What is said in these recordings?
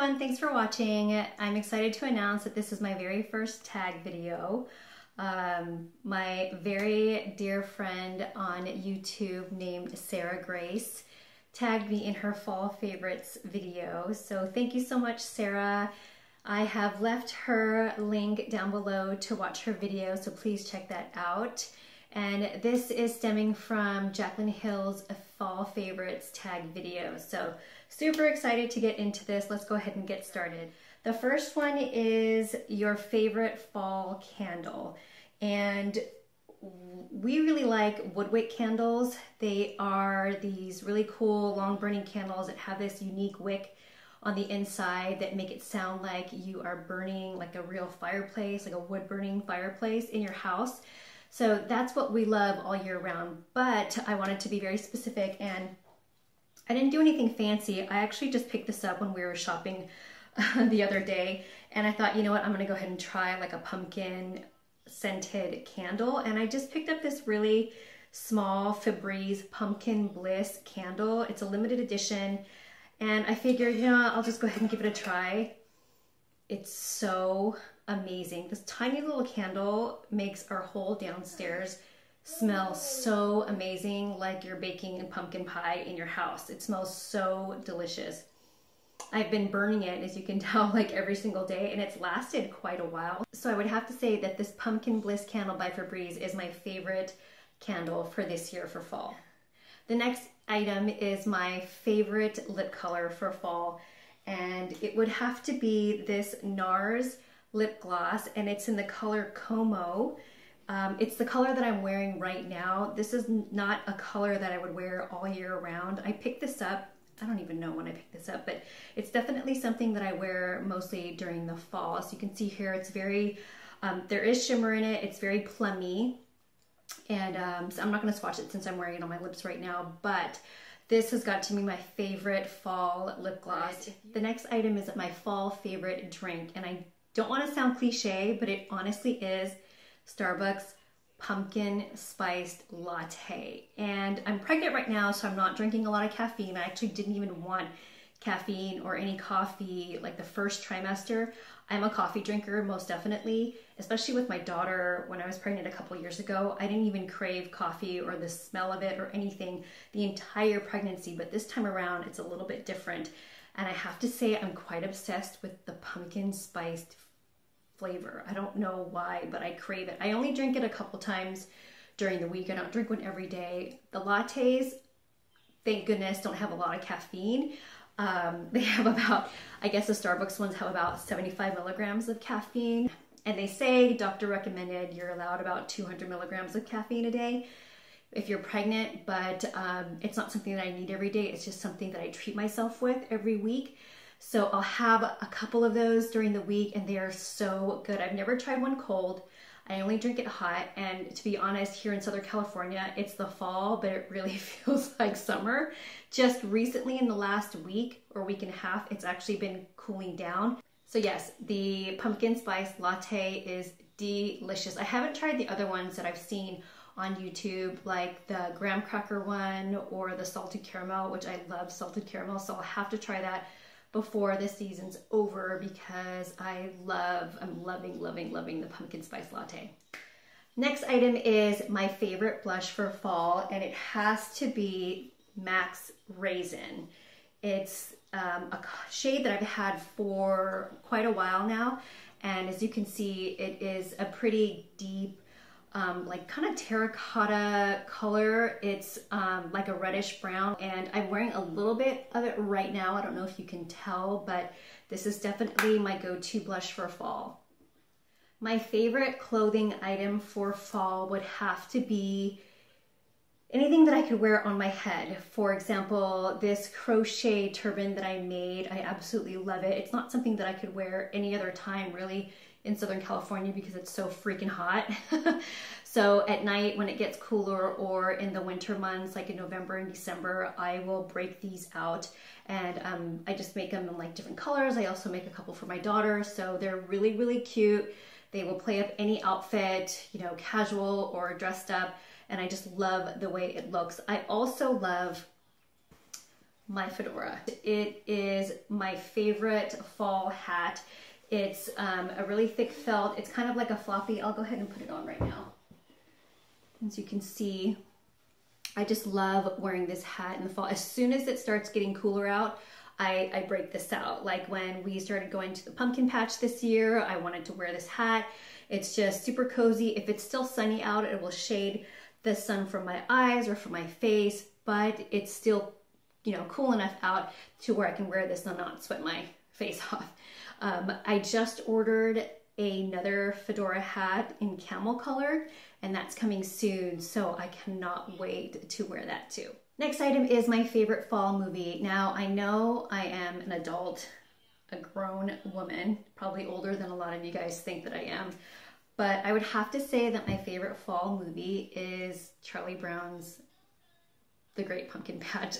everyone, thanks for watching. I'm excited to announce that this is my very first tag video. My very dear friend on YouTube named Sarah Grace tagged me in her fall favorites video. So thank you so much, Sarah. I have left her link down below to watch her video, so please check that out. And this is stemming from Jaclyn Hill's fall favorites tag video. So super excited to get into this. Let's go ahead and get started. The first one is your favorite fall candle. And we really like wood wick candles. They are these really cool long burning candles that have this unique wick on the inside that make it sound like you are burning like a real fireplace, like a wood burning fireplace in your house. So that's what we love all year round, but I wanted to be very specific and I didn't do anything fancy. I actually just picked this up when we were shopping the other day, and I thought, you know what, I'm gonna go ahead and try like a pumpkin scented candle. And I just picked up this really small Febreze Pumpkin Bliss candle. It's a limited edition, and I figured, you know, I'll just go ahead and give it a try. It's so amazing. This tiny little candle makes our whole downstairs smell so amazing, like you're baking a pumpkin pie in your house. It smells so delicious. I've been burning it, as you can tell, like every single day, and it's lasted quite a while. So I would have to say that this Pumpkin Bliss candle by Febreze is my favorite candle for this year for fall. The next item is my favorite lip color for fall, and it would have to be this NARS lip gloss, and it's in the color Como. It's the color that I'm wearing right now. This is not a color that I would wear all year round. I picked this up, I don't even know when I picked this up, but it's definitely something that I wear mostly during the fall. So you can see here, it's very, there is shimmer in it. It's very plummy. And so I'm not gonna swatch it since I'm wearing it on my lips right now, but this has got to be my favorite fall lip gloss. The next item is my fall favorite drink, and I don't want to sound cliche, but it honestly is Starbucks pumpkin spiced latte. And I'm pregnant right now, so I'm not drinking a lot of caffeine. I actually didn't even want caffeine or any coffee like the first trimester. I'm a coffee drinker, most definitely, especially with my daughter. When I was pregnant a couple years ago, I didn't even crave coffee or the smell of it or anything the entire pregnancy, but this time around it's a little bit different. And I have to say I'm quite obsessed with the pumpkin spiced flavor. I don't know why, but I crave it. I only drink it a couple times during the week. I don't drink one every day. The lattes, thank goodness, don't have a lot of caffeine. They have about, I guess the Starbucks ones have about 75 milligrams of caffeine. And they say, doctor recommended, you're allowed about 200 milligrams of caffeine a day if you're pregnant, but it's not something that I need every day. It's just something that I treat myself with every week. So I'll have a couple of those during the week, and they are so good. I've never tried one cold. I only drink it hot, and to be honest, here in Southern California, it's the fall, but it really feels like summer. Just recently in the last week or week and a half, it's actually been cooling down. So yes, the pumpkin spice latte is delicious. I haven't tried the other ones that I've seen on YouTube, like the graham cracker one or the salted caramel, which I love salted caramel, so I'll have to try that before the season's over because I'm loving the pumpkin spice latte. Next item is my favorite blush for fall, and it has to be Max Raisin. It's a shade that I've had for quite a while now, and as you can see, it is a pretty deep, like kind of terracotta color. It's like a reddish brown, and I'm wearing a little bit of it right now. I don't know if you can tell, but this is definitely my go-to blush for fall. My favorite clothing item for fall would have to be anything that I could wear on my head. For example, this crochet turban that I made, I absolutely love it. It's not something that I could wear any other time really in Southern California because it's so freaking hot. So at night when it gets cooler, or in the winter months like in November and December, I will break these out, and I just make them in like different colors. I also make a couple for my daughter, so they're really cute. They will play up any outfit, you know, casual or dressed up, and I just love the way it looks. I also love my fedora. It is my favorite fall hat. It's a really thick felt. It's kind of like a floppy. I'll go ahead and put it on right now. As you can see, I just love wearing this hat in the fall. As soon as it starts getting cooler out, I break this out. Like when we started going to the pumpkin patch this year, I wanted to wear this hat. It's just super cozy. If it's still sunny out, it will shade the sun from my eyes or from my face, but it's still, you know, cool enough out to where I can wear this and not sweat my face off. I just ordered another fedora hat in camel color, and that's coming soon, so I cannot wait to wear that too. Next item is my favorite fall movie. Now, I know I am an adult, a grown woman, probably older than a lot of you guys think that I am, but I would have to say that my favorite fall movie is Charlie Brown's The Great Pumpkin Patch.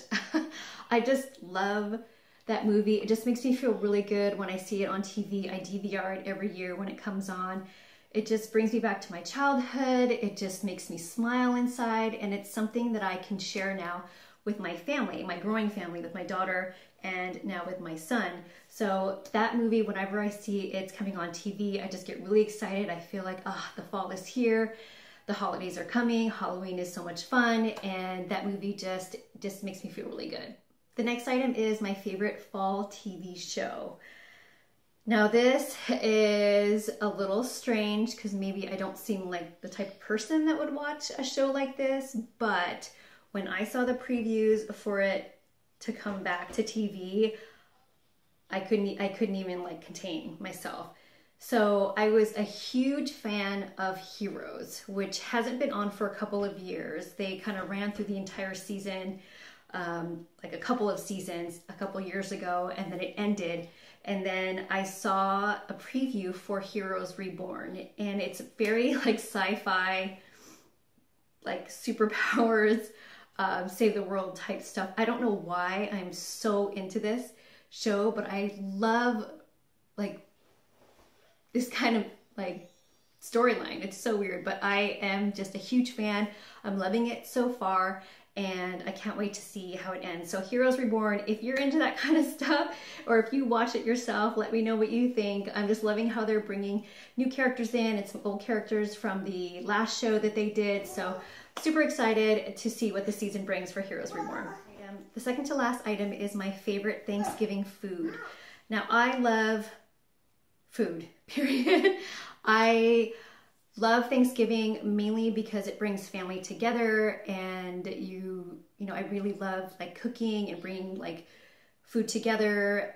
I just love that movie. It just makes me feel really good when I see it on TV. I DVR it every year when it comes on. It just brings me back to my childhood. It just makes me smile inside, and it's something that I can share now with my family, my growing family, with my daughter, and now with my son. So that movie, whenever I see it's coming on TV, I just get really excited. I feel like, ah, the fall is here. The holidays are coming. Halloween is so much fun, and that movie just makes me feel really good. The next item is my favorite fall TV show. Now this is a little strange because maybe I don't seem like the type of person that would watch a show like this, but when I saw the previews for it to come back to TV, I couldn't even like contain myself. So I was a huge fan of Heroes, which hasn't been on for a couple of years. They kind of ran through the entire season, like a couple of seasons a couple years ago, and then it ended. And then I saw a preview for Heroes Reborn, and it's very like sci-fi, like superpowers, save the world type stuff. I don't know why I'm so into this show, but I love like this kind of like storyline. It's so weird, but I am just a huge fan. I'm loving it so far, and I can't wait to see how it ends. So Heroes Reborn, if you're into that kind of stuff, or if you watch it yourself, let me know what you think. I'm just loving how they're bringing new characters in and some old characters from the last show that they did. So super excited to see what the season brings for Heroes Reborn. The second to last item is my favorite Thanksgiving food. Now I love food, period. I love Thanksgiving mainly because it brings family together, and you know, I really love like cooking and bringing like food together.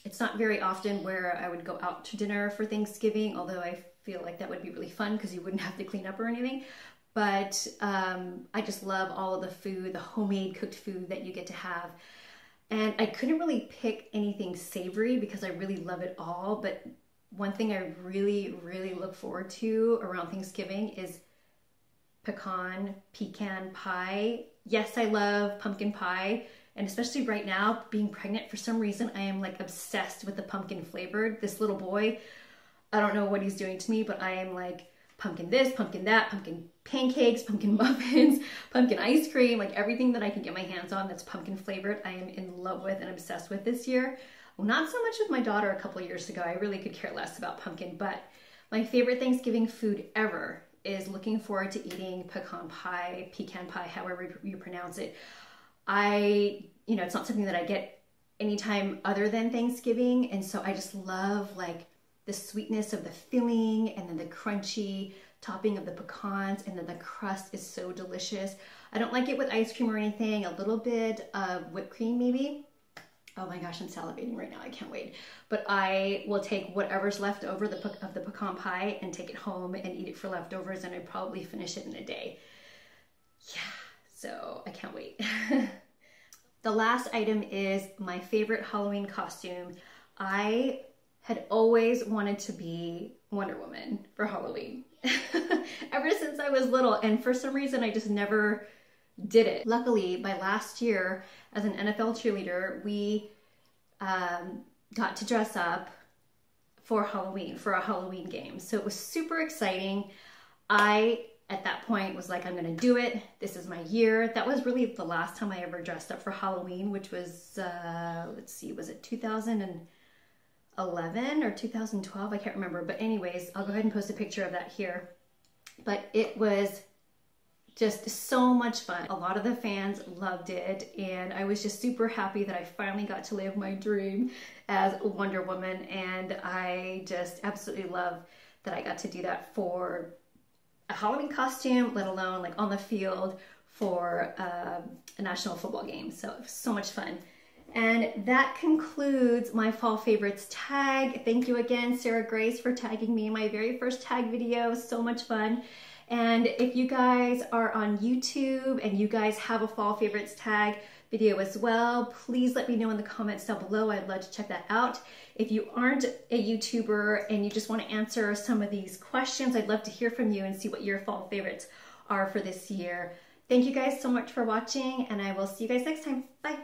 It's not very often where I would go out to dinner for Thanksgiving, although I feel like that would be really fun because you wouldn't have to clean up or anything. But I just love all of the food, the homemade cooked food that you get to have. And I couldn't really pick anything savory because I really love it all, but one thing I really, really look forward to around Thanksgiving is pecan pie. Yes, I love pumpkin pie, and especially right now, being pregnant, for some reason, I am like obsessed with the pumpkin flavored. This little boy, I don't know what he's doing to me, but I am like pumpkin this, pumpkin that, pumpkin pancakes, pumpkin muffins, pumpkin ice cream, like everything that I can get my hands on that's pumpkin flavored, I am in love with and obsessed with this year. Well, not so much with my daughter a couple years ago. I really could care less about pumpkin, but my favorite Thanksgiving food ever is looking forward to eating pecan pie, however you pronounce it. You know, it's not something that I get anytime other than Thanksgiving, and so I just love like the sweetness of the filling, and then the crunchy topping of the pecans, and then the crust is so delicious. I don't like it with ice cream or anything, a little bit of whipped cream maybe. Oh my gosh, I'm salivating right now, I can't wait. But I will take whatever's left over of the pecan pie and take it home and eat it for leftovers, and I'd probably finish it in a day. Yeah, so I can't wait. The last item is my favorite Halloween costume. I had always wanted to be Wonder Woman for Halloween ever since I was little, and for some reason I just never did it. Luckily, by last year as an NFL cheerleader, we got to dress up for Halloween, for a Halloween game. So it was super exciting. I at that point was like, I'm gonna do it. This is my year. That was really the last time I ever dressed up for Halloween, which was, let's see, was it 2011 or 2012? I can't remember. But anyways, I'll go ahead and post a picture of that here. But it was just so much fun. A lot of the fans loved it, and I was just super happy that I finally got to live my dream as Wonder Woman, and I just absolutely love that I got to do that for a Halloween costume, let alone like on the field for a national football game. So it was so much fun. And that concludes my fall favorites tag. Thank you again, Sarah Grace, for tagging me in my very first tag video. So much fun. And if you guys are on YouTube and you guys have a fall favorites tag video as well, please let me know in the comments down below. I'd love to check that out. If you aren't a YouTuber and you just want to answer some of these questions, I'd love to hear from you and see what your fall favorites are for this year. Thank you guys so much for watching, and I will see you guys next time. Bye.